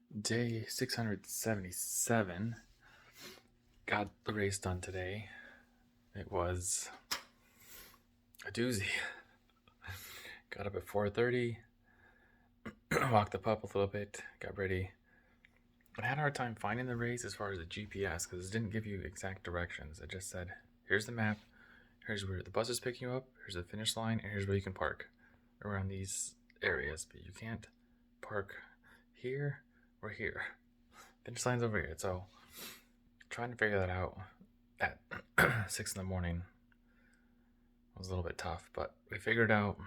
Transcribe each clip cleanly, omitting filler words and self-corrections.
Day 677. Got the race done today. It was a doozy. Got up at 4:30, walked the pup a little bit, got ready. I had a hard time finding the race as far as the GPS because it didn't give you exact directions. It just said, here's the map, here's where the bus is picking you up, here's the finish line, and here's where you can park around these areas. But you can't park here or here. Finish line's over here. So trying to figure that out at 6 in the morning was a little bit tough, but we figured it out.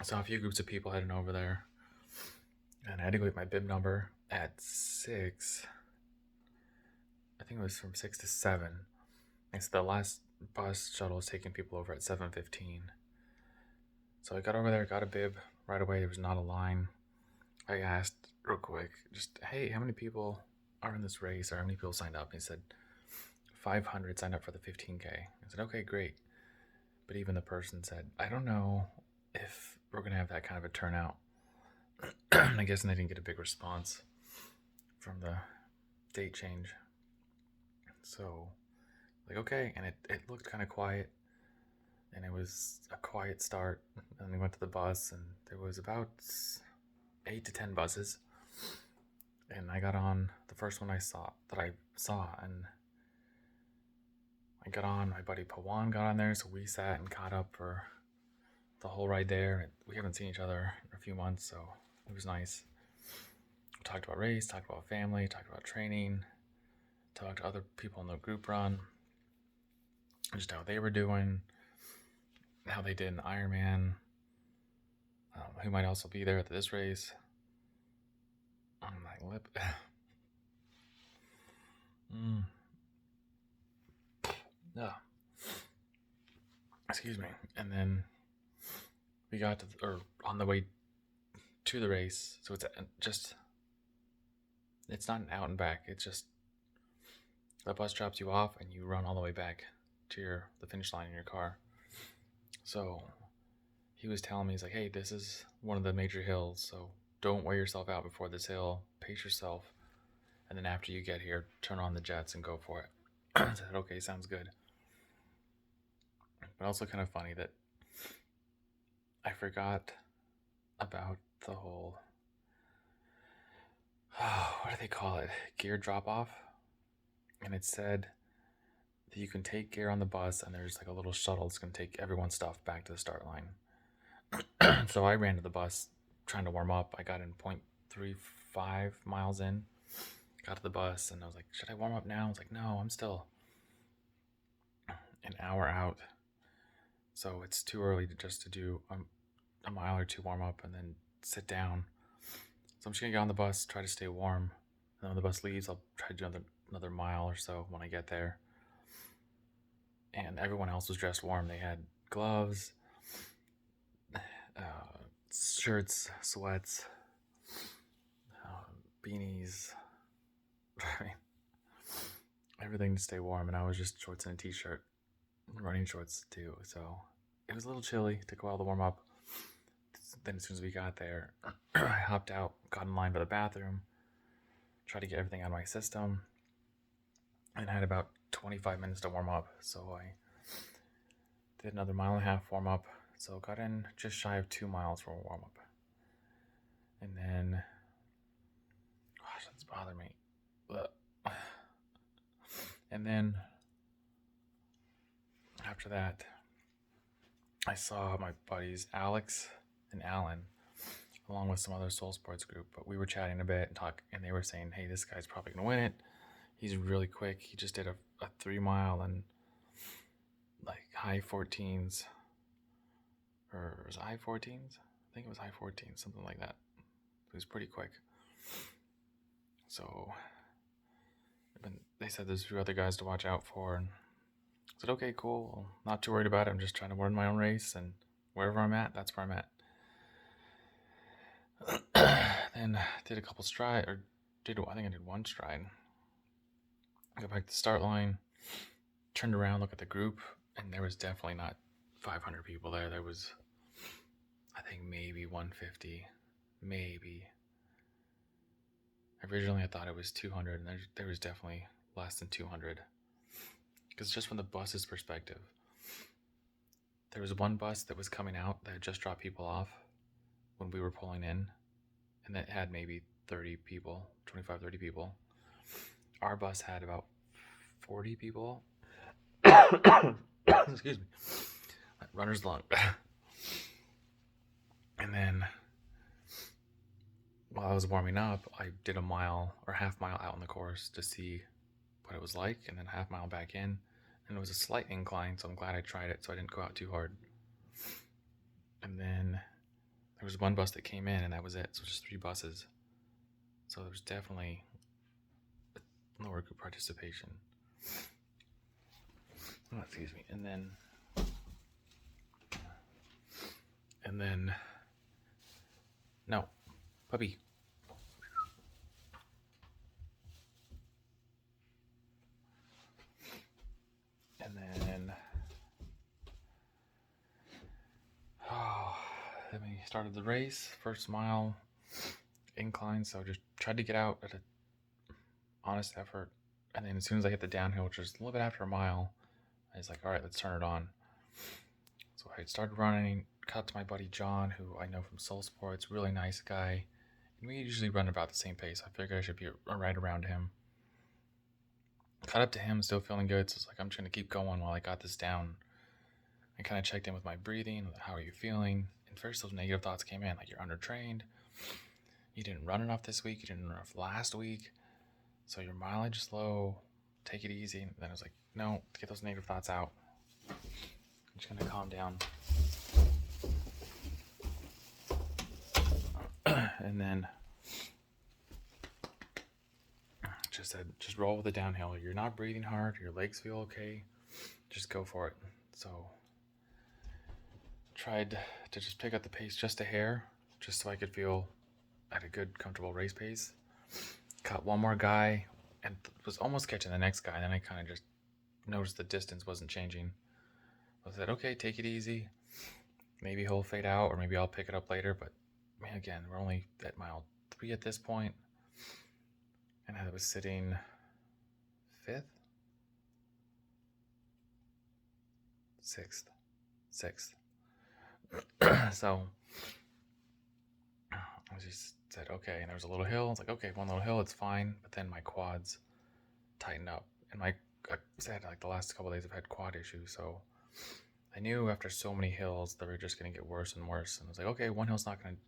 I saw a few groups of people heading over there, and I had to go get my bib number at 6. I think it was from 6 to 7. And so the last bus shuttle was taking people over at 7:15. So I got over there, got a bib right away. There was not a line. I asked real quick, just, hey, how many people are in this race, or how many people signed up? And he said 500 signed up for the 15K. I said, okay, great. But even the person said, I don't know if we're going to have that kind of a turnout. I guess they didn't get a big response from the date change. So, like, okay. And it looked kind of quiet. And it was a quiet start. And we went to the bus, and there was about 8 to 10 buses. And I got on the first one I saw, and I got on. My buddy Pawan got on there, so we sat and caught up for the whole ride there. We haven't seen each other in a few months, so it was nice. We talked about race, talked about family, talked about training, talked to other people in the group run, just how they were doing, how they did in Ironman, who might also be there at this race. On my lip. Yeah. Excuse me. And then we got to, or on the way to the race, so it's not an out and back. It's just the bus drops you off and you run all the way back to the finish line in your car. So he was telling me, he's like, hey, this is one of the major hills, so don't wear yourself out before this hill. Pace yourself, and then after you get here, turn on the jets and go for it. I said, okay, sounds good. But also kind of funny that I forgot about the whole, what do they call it? Gear drop off. And it said that you can take gear on the bus, and there's like a little shuttle that's going to take everyone's stuff back to the start line. So I ran to the bus trying to warm up. I got in 0.35 miles in, got to the bus, and I was like, should I warm up now? I was like, no, I'm still an hour out. So it's too early to do a mile or two warm up and then sit down. So I'm just going to get on the bus, try to stay warm. And when the bus leaves, I'll try to do another mile or so when I get there. And everyone else was dressed warm. They had gloves, shirts, sweats, beanies, everything to stay warm. And I was just shorts and a t-shirt, running shorts too. So it was a little chilly. Took a while to warm up. Then as soon as we got there, I hopped out, got in line for the bathroom, tried to get everything out of my system, and I had about 25 minutes to warm up. So I did another 1.5 mile warm up. So got in just shy of 2 miles for a warm up. And then, gosh, that's bothering me. And then after that, I saw my buddies Alex and Alan, along with some other Soul Sports group. But we were chatting a bit and they were saying, hey, this guy's probably going to win it. He's really quick. He just did a 3 mile and like high 14s. Or was it high 14s? I think it was high 14s, something like that. It was pretty quick. So they said there's a few other guys to watch out for. And I said, okay, cool. Not too worried about it. I'm just trying to run my own race, and wherever I'm at, that's where I'm at. Then did a couple stride, I think I did one stride. Got back to the start line, turned around, look at the group, and there was definitely not 500 people there. There was, I think, maybe 150, maybe. Originally, I thought it was 200, and there was definitely less than 200. Because just from the bus's perspective, there was one bus that was coming out that had just dropped people off when we were pulling in, and that had maybe 30 people, 25, 30 people. Our bus had about 40 people. Excuse me. Runner's lung. And then while I was warming up, I did a mile or half mile out on the course to see what it was like, and then half mile back in. And it was a slight incline, so I'm glad I tried it so I didn't go out too hard. And then there was one bus that came in, and that was it. So just 3 buses. So there was definitely lower group participation. Oh, excuse me. And then, no, puppy. And then, then we started the race, first mile, incline. So I just tried to get out at an honest effort. And then as soon as I hit the downhill, which was a little bit after a mile, I was like, all right, let's turn it on. So I started running, cut to my buddy John, who I know from Soul Sports, really nice guy. And we usually run about the same pace. I figured I should be right around him. Caught up to him, still feeling good. So it's like, I'm trying to keep going while I got this down. I kind of checked in with my breathing. How are you feeling? And first those negative thoughts came in, like you're undertrained. You didn't run enough this week. You didn't run enough last week. So your mileage is low. Take it easy. And then I was like, no, get those negative thoughts out. I'm just going to calm down. And then just said, just roll with the downhill. You're not breathing hard. Your legs feel okay. Just go for it. So tried to just pick up the pace just a hair, just so I could feel at a good, comfortable race pace. Caught one more guy and was almost catching the next guy. And then I kind of just noticed the distance wasn't changing. I said, okay, take it easy. Maybe he'll fade out, or maybe I'll pick it up later. But man, again, we're only at mile 3 at this point. And I was sitting 5th? 6th. So I just said, okay. And there was a little hill. I was like, okay, one little hill, it's fine. But then my quads tighten up. And I said, like, the last couple of days I've had quad issues. So I knew after so many hills they were just going to get worse and worse. And I was like, okay, one hill's not going to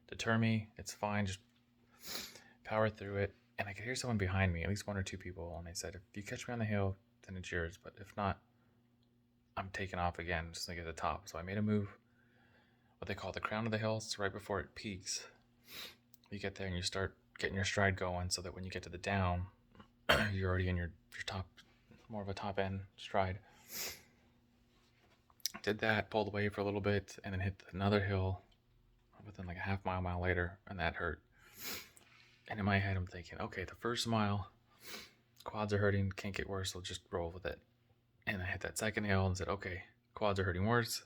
deter me. It's fine. Just power through it. And I could hear someone behind me, at least 1 or 2 people. And they said, if you catch me on the hill, then it's yours. But if not, I'm taking off again, just to get to the top. So I made a move, what they call the crown of the hill. It's right before it peaks. You get there and you start getting your stride going so that when you get to the down, you're already in your top, more of a top end stride. Did that, pulled away for a little bit, and then hit another hill within like a half mile later, and that hurt. And in my head, I'm thinking, okay, the first mile, quads are hurting, can't get worse, so just roll with it. And I hit that second hill and said, okay, quads are hurting worse.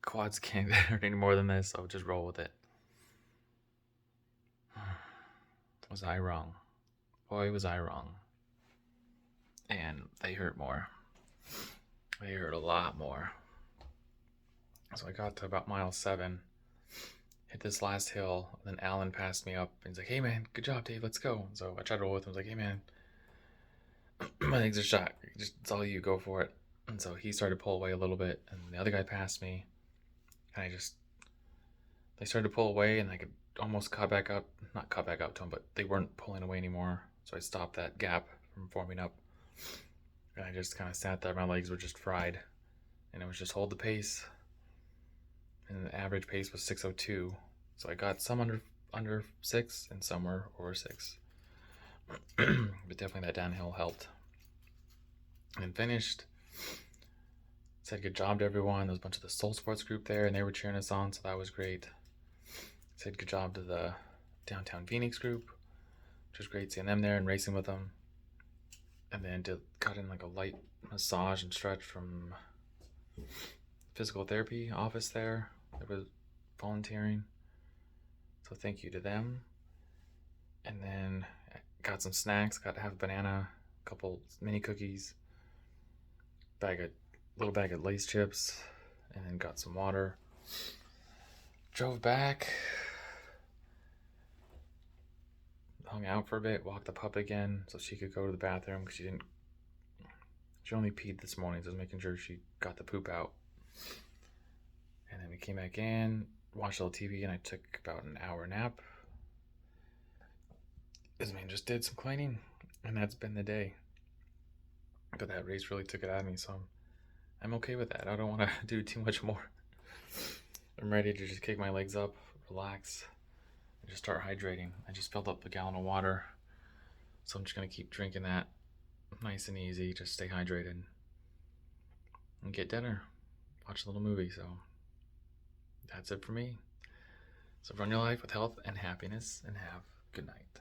Quads can't hurt any more than this, so just roll with it. Was I wrong? Boy, was I wrong. And they hurt more. They hurt a lot more. So I got to about mile 7, hit this last hill, and then Alan passed me up, and he's like, hey man, good job, Dave, let's go. And so I tried to roll with him. I was like, hey man, my legs are shot. Just, it's all you, go for it. And so he started to pull away a little bit, and the other guy passed me, and they started to pull away, and I could almost not caught back up to them, but they weren't pulling away anymore. So I stopped that gap from forming up, and I just kind of sat there. My legs were just fried, and it was just hold the pace. And the average pace was 6:02, so I got some under 6 and some were over 6. But definitely that downhill helped. And finished. Said good job to everyone. There was a bunch of the Soul Sports group there, and they were cheering us on, so that was great. Said good job to the Downtown Phoenix group, which was great seeing them there and racing with them. And then got in like a light massage and stretch from physical therapy office there that was volunteering. So thank you to them. And then I got some snacks, got half a banana, a couple mini cookies, little bag of Lay's chips, and then got some water. Drove back, hung out for a bit, walked the pup again so she could go to the bathroom because she only peed this morning, so I was making sure she got the poop out. And then we came back in, watched a little TV, and I took about an hour nap. This man just did some cleaning, and that's been the day. But that race really took it out of me, so I'm okay with that. I don't want to do too much more. I'm ready to just kick my legs up, relax, and just start hydrating. I just filled up a gallon of water, so I'm just going to keep drinking that nice and easy, just stay hydrated, and get dinner, watch a little movie. So that's it for me. So run your life with health and happiness, and have a good night.